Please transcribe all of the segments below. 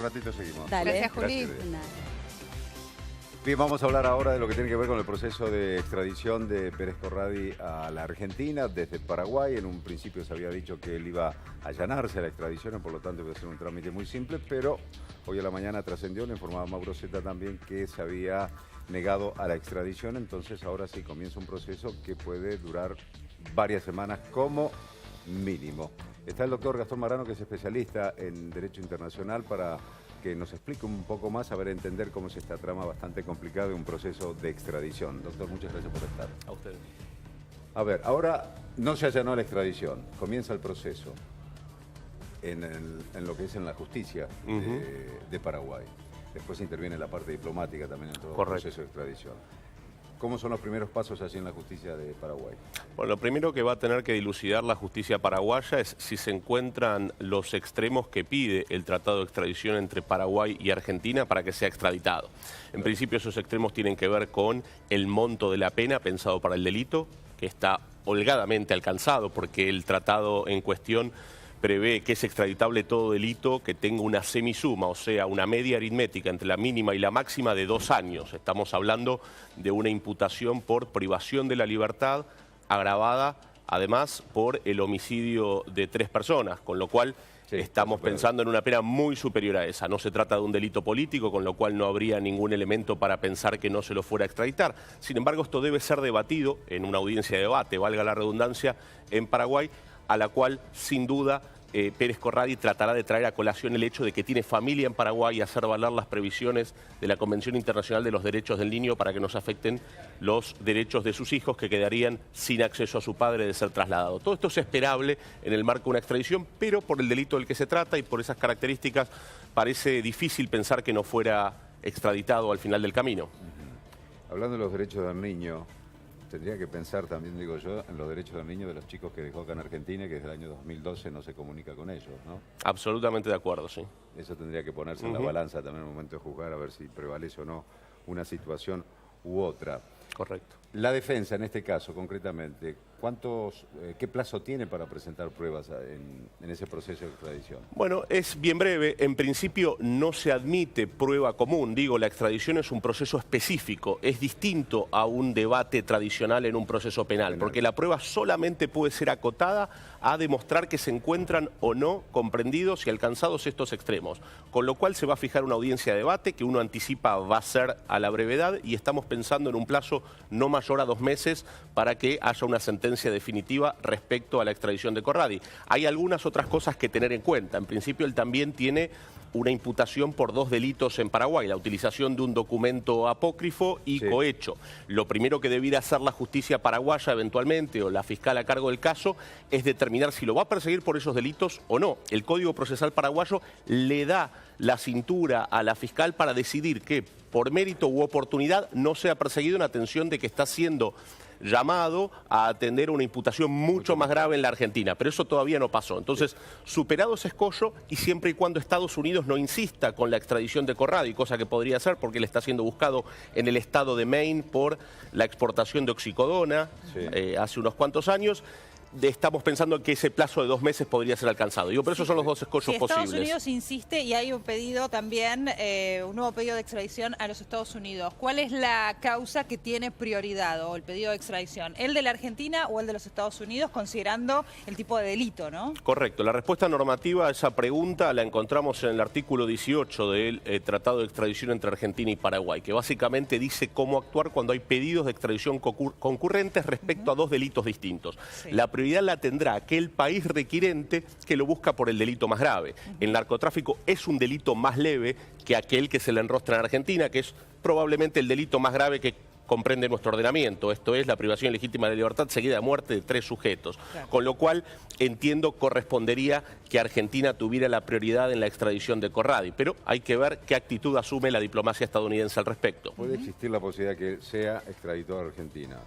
ratito seguimos. Dale. Gracias, Juli. Gracias. Nada. Bien, vamos a hablar ahora de lo que tiene que ver con el proceso de extradición de Pérez Corradi a la Argentina desde Paraguay. En un principio se había dicho que él iba a allanarse a la extradición, por lo tanto iba a ser un trámite muy simple, pero hoy a la mañana trascendió, le informaba Mauro Zeta también que se había negado a la extradición, entonces ahora sí comienza un proceso que puede durar varias semanas como mínimo. Está el doctor Gastón Marano, que es especialista en Derecho Internacional, para que nos explique un poco más, a ver, entender cómo es esta trama bastante complicada de un proceso de extradición. Doctor, muchas gracias por estar. A ustedes. A ver, ahora no se allanó la extradición, comienza el proceso en lo que es en la justicia de Paraguay. Después interviene la parte diplomática también en todo el proceso de extradición. ¿Cómo son los primeros pasos allí en la justicia de Paraguay? Bueno, lo primero que va a tener que dilucidar la justicia paraguaya es si se encuentran los extremos que pide el tratado de extradición entre Paraguay y Argentina para que sea extraditado. En principio esos extremos tienen que ver con el monto de la pena pensado para el delito, que está holgadamente alcanzado porque el tratado en cuestión prevé que es extraditable todo delito que tenga una semisuma, o sea, una media aritmética entre la mínima y la máxima de 2 años. Estamos hablando de una imputación por privación de la libertad agravada, además, por el homicidio de 3 personas, con lo cual estamos pensando en una pena muy superior a esa. No se trata de un delito político, con lo cual no habría ningún elemento para pensar que no se lo fuera a extraditar. Sin embargo, esto debe ser debatido en una audiencia de debate, valga la redundancia, en Paraguay, a la cual, sin duda, Pérez Corradi tratará de traer a colación el hecho de que tiene familia en Paraguay y hacer valer las previsiones de la Convención Internacional de los Derechos del Niño para que no se afecten los derechos de sus hijos, que quedarían sin acceso a su padre de ser trasladado. Todo esto es esperable en el marco de una extradición, pero por el delito del que se trata y por esas características parece difícil pensar que no fuera extraditado al final del camino. Hablando de los derechos del niño, tendría que pensar también, digo yo, en los derechos del niño de los chicos que dejó acá en Argentina, que desde el año 2012 no se comunica con ellos, ¿no? Absolutamente de acuerdo, sí. Eso tendría que ponerse en la balanza también en el momento de juzgar, a ver si prevalece o no una situación u otra. Correcto. La defensa, en este caso, concretamente, ¿qué plazo tiene para presentar pruebas en ese proceso de extradición? Bueno, es bien breve. En principio no se admite prueba común. Digo, la extradición es un proceso específico. Es distinto a un debate tradicional en un proceso penal, porque la prueba solamente puede ser acotada a demostrar que se encuentran o no comprendidos y alcanzados estos extremos. Con lo cual se va a fijar una audiencia de debate que uno anticipa va a ser a la brevedad y estamos pensando en un plazo no mayor a 2 meses para que haya una sentencia definitiva respecto a la extradición de Corradi. Hay algunas otras cosas que tener en cuenta. En principio él también tiene una imputación por 2 delitos en Paraguay, la utilización de un documento apócrifo y cohecho. Lo primero que debiera hacer la justicia paraguaya eventualmente, o la fiscal a cargo del caso, es determinar si lo va a perseguir por esos delitos o no. El Código Procesal paraguayo le da la cintura a la fiscal para decidir que por mérito u oportunidad no sea perseguido, en atención de que está siendo llamado a atender una imputación mucho más grave en la Argentina, pero eso todavía no pasó. Entonces, superado ese escollo, y siempre y cuando Estados Unidos no insista con la extradición de Corradi, cosa que podría ser porque él está siendo buscado en el estado de Maine por la exportación de oxicodona hace unos cuantos años, estamos pensando que ese plazo de 2 meses podría ser alcanzado. Digo, pero esos son los 2 escollos posibles. Estados Unidos insiste y hay un pedido también, un nuevo pedido de extradición a los Estados Unidos. ¿Cuál es la causa que tiene prioridad o el pedido de extradición? ¿El de la Argentina o el de los Estados Unidos, considerando el tipo de delito, no? Correcto. La respuesta normativa a esa pregunta la encontramos en el artículo 18 del Tratado de Extradición entre Argentina y Paraguay, que básicamente dice cómo actuar cuando hay pedidos de extradición concurrentes respecto a 2 delitos distintos. La prioridad la tendrá aquel país requirente que lo busca por el delito más grave. El narcotráfico es un delito más leve que aquel que se le enrostra en Argentina, que es probablemente el delito más grave que comprende nuestro ordenamiento. Esto es la privación legítima de libertad seguida de muerte de 3 sujetos. Claro. Con lo cual, entiendo, correspondería que Argentina tuviera la prioridad en la extradición de Corradi. Pero hay que ver qué actitud asume la diplomacia estadounidense al respecto. ¿Puede existir la posibilidad que sea extraditado a Argentina,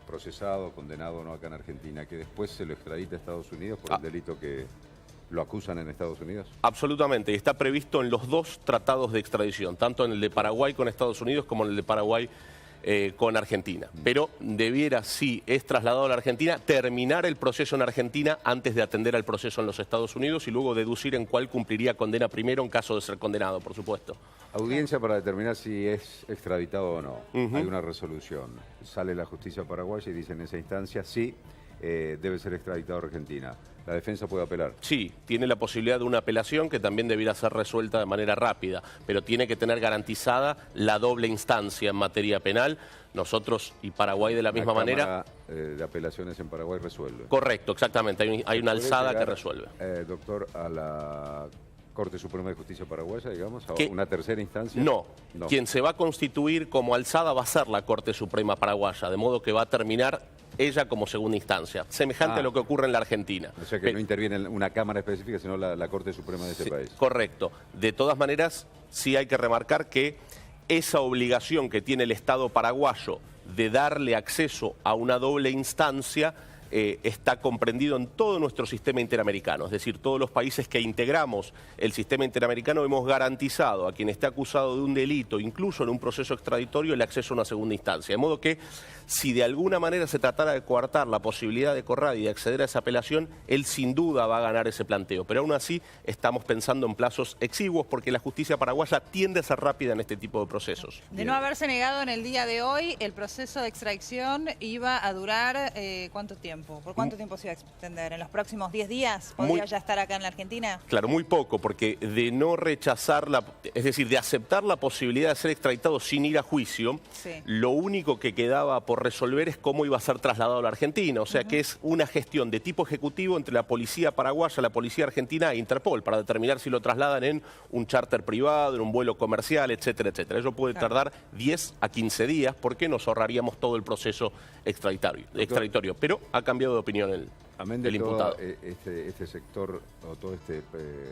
procesado, condenado o no acá en Argentina, que después se lo extradite a Estados Unidos por el delito que lo acusan en Estados Unidos? Absolutamente, y está previsto en los 2 tratados de extradición, tanto en el de Paraguay con Estados Unidos como en el de Paraguay con Argentina. Pero debiera, si es trasladado a la Argentina, terminar el proceso en Argentina antes de atender al proceso en los Estados Unidos y luego deducir en cuál cumpliría condena primero en caso de ser condenado, por supuesto. Audiencia para determinar si es extraditado o no. Hay una resolución. Sale la justicia paraguaya y dice en esa instancia sí, debe ser extraditado a Argentina. ¿La defensa puede apelar? Sí, tiene la posibilidad de una apelación que también debiera ser resuelta de manera rápida, pero tiene que tener garantizada la doble instancia en materia penal. Nosotros y Paraguay de la misma manera... de apelaciones en Paraguay resuelve. Correcto, exactamente. Hay una alzada que resuelve. Doctor, a la Corte Suprema de Justicia paraguaya, digamos, a ¿Qué? una tercera instancia. No. Quien se va a constituir como alzada va a ser la Corte Suprema paraguaya, de modo que va a terminar ella como segunda instancia, semejante a lo que ocurre en la Argentina. O sea que no interviene una cámara específica, sino la Corte Suprema de ese país. Correcto. De todas maneras, sí hay que remarcar que esa obligación que tiene el Estado paraguayo de darle acceso a una doble instancia está comprendido en todo nuestro sistema interamericano. Es decir, todos los países que integramos el sistema interamericano hemos garantizado a quien esté acusado de un delito, incluso en un proceso extraditorio, el acceso a una segunda instancia. De modo que, si de alguna manera se tratara de coartar la posibilidad de Corradi de acceder a esa apelación, él sin duda va a ganar ese planteo. Pero aún así estamos pensando en plazos exiguos porque la justicia paraguaya tiende a ser rápida en este tipo de procesos. De no haberse negado en el día de hoy, el proceso de extradición iba a durar ¿cuánto tiempo? ¿Por cuánto tiempo se iba a extender? ¿En los próximos 10 días? ¿Podría ya estar acá en la Argentina? Claro, muy poco, porque de no rechazar, es decir, de aceptar la posibilidad de ser extraditado sin ir a juicio, lo único que quedaba por resolver es cómo iba a ser trasladado a la Argentina. O sea que es una gestión de tipo ejecutivo entre la policía paraguaya, la policía argentina e Interpol, para determinar si lo trasladan en un charter privado, en un vuelo comercial, etcétera, etcétera. Eso puede tardar 10 a 15 días porque nos ahorraríamos todo el proceso extraditorio. Pero ha cambiado de opinión el imputado. Este sector o todo este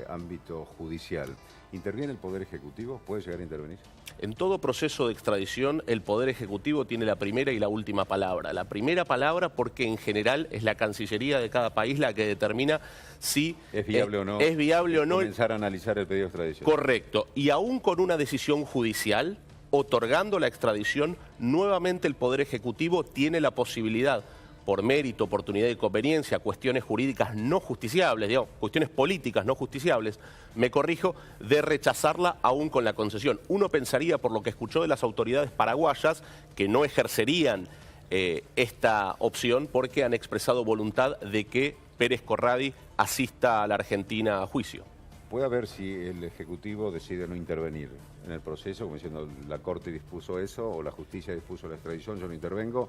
ámbito judicial, ¿interviene el Poder Ejecutivo? ¿Puede llegar a intervenir? En todo proceso de extradición, el Poder Ejecutivo tiene la primera y la última palabra. La primera palabra porque en general es la Cancillería de cada país la que determina si es viable o no. Es viable o no. Comenzar a analizar el pedido de extradición. Correcto. Y aún con una decisión judicial, otorgando la extradición, nuevamente el Poder Ejecutivo tiene la posibilidad, por mérito, oportunidad y conveniencia, cuestiones jurídicas no justiciables, digamos, cuestiones políticas no justiciables, me corrijo, de rechazarla aún con la concesión. Uno pensaría, por lo que escuchó de las autoridades paraguayas, que no ejercerían esta opción porque han expresado voluntad de que Pérez Corradi asista a la Argentina a juicio. Puede haber, si el Ejecutivo decide no intervenir en el proceso, como diciendo la Corte dispuso eso o la Justicia dispuso la extradición, yo no intervengo,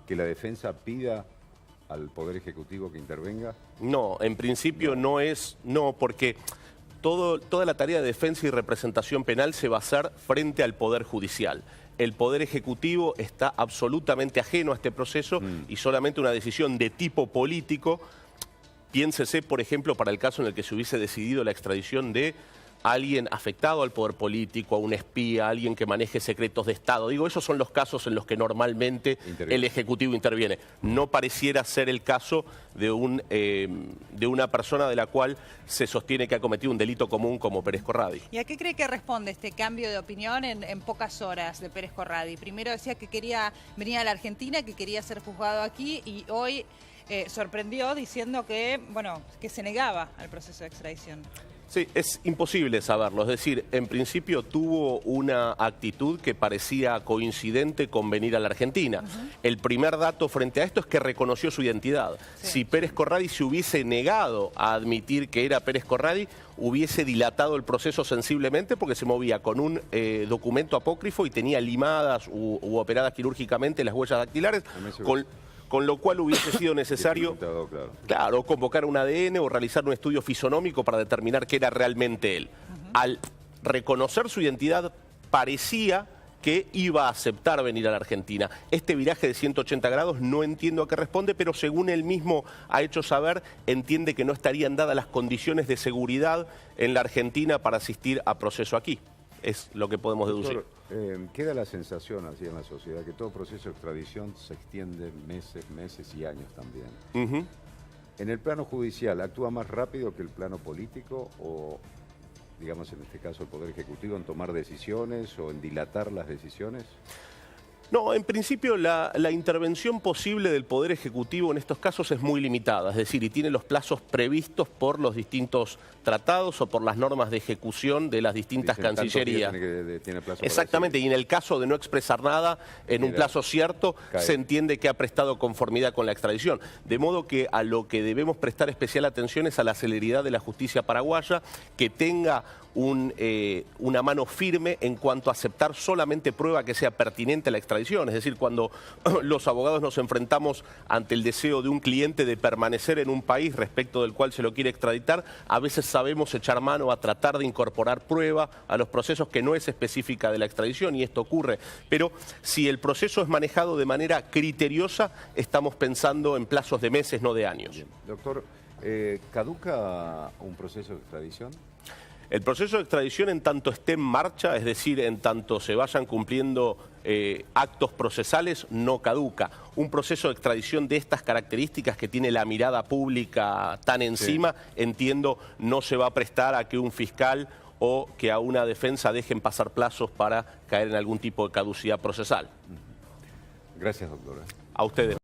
que la defensa pida al Poder Ejecutivo que intervenga? No, en principio no, porque toda la tarea de defensa y representación penal se va a hacer frente al Poder Judicial. El Poder Ejecutivo está absolutamente ajeno a este proceso y solamente una decisión de tipo político. Piénsese, por ejemplo, para el caso en el que se hubiese decidido la extradición de alguien afectado al poder político, a un espía, a alguien que maneje secretos de Estado. Digo, esos son los casos en los que normalmente el Ejecutivo interviene. No pareciera ser el caso de una persona de la cual se sostiene que ha cometido un delito común como Pérez Corradi. ¿Y a qué cree que responde este cambio de opinión en pocas horas de Pérez Corradi? Primero decía que quería venir a la Argentina, que quería ser juzgado aquí y hoy sorprendió diciendo que se negaba al proceso de extradición. Sí, es imposible saberlo. Es decir, en principio tuvo una actitud que parecía coincidente con venir a la Argentina. El primer dato frente a esto es que reconoció su identidad. Si Pérez Corradi se hubiese negado a admitir que era Pérez Corradi, hubiese dilatado el proceso sensiblemente porque se movía con un documento apócrifo y tenía limadas u operadas quirúrgicamente las huellas dactilares, con lo cual hubiese sido necesario, claro, convocar un ADN o realizar un estudio fisonómico para determinar que era realmente él. Al reconocer su identidad, parecía que iba a aceptar venir a la Argentina. Este viraje de 180 grados no entiendo a qué responde, pero según él mismo ha hecho saber, entiende que no estarían dadas las condiciones de seguridad en la Argentina para asistir a proceso aquí. Es lo que podemos deducir. Doctor, queda la sensación así en la sociedad que todo proceso de extradición se extiende meses y años también. ¿En el plano judicial actúa más rápido que el plano político o, digamos en este caso, el Poder Ejecutivo en tomar decisiones o en dilatar las decisiones? No, en principio la intervención posible del Poder Ejecutivo en estos casos es muy limitada, es decir, y tiene los plazos previstos por los distintos tratados o por las normas de ejecución de las distintas cancillerías. Tiene plazo. Exactamente, y en el caso de no expresar nada en un plazo cierto, se entiende que ha prestado conformidad con la extradición. De modo que a lo que debemos prestar especial atención es a la celeridad de la justicia paraguaya, que tenga una mano firme en cuanto a aceptar solamente prueba que sea pertinente a la extradición. Es decir, cuando los abogados nos enfrentamos ante el deseo de un cliente de permanecer en un país respecto del cual se lo quiere extraditar, a veces sabemos echar mano a tratar de incorporar prueba a los procesos que no es específica de la extradición, y esto ocurre. Pero si el proceso es manejado de manera criteriosa, estamos pensando en plazos de meses, no de años. Bien. Doctor, ¿caduca un proceso de extradición? El proceso de extradición, en tanto esté en marcha, es decir, en tanto se vayan cumpliendo actos procesales, no caduca. Un proceso de extradición de estas características, que tiene la mirada pública tan encima, entiendo, no se va a prestar a que un fiscal o que a una defensa dejen pasar plazos para caer en algún tipo de caducidad procesal. Gracias, doctora. A ustedes.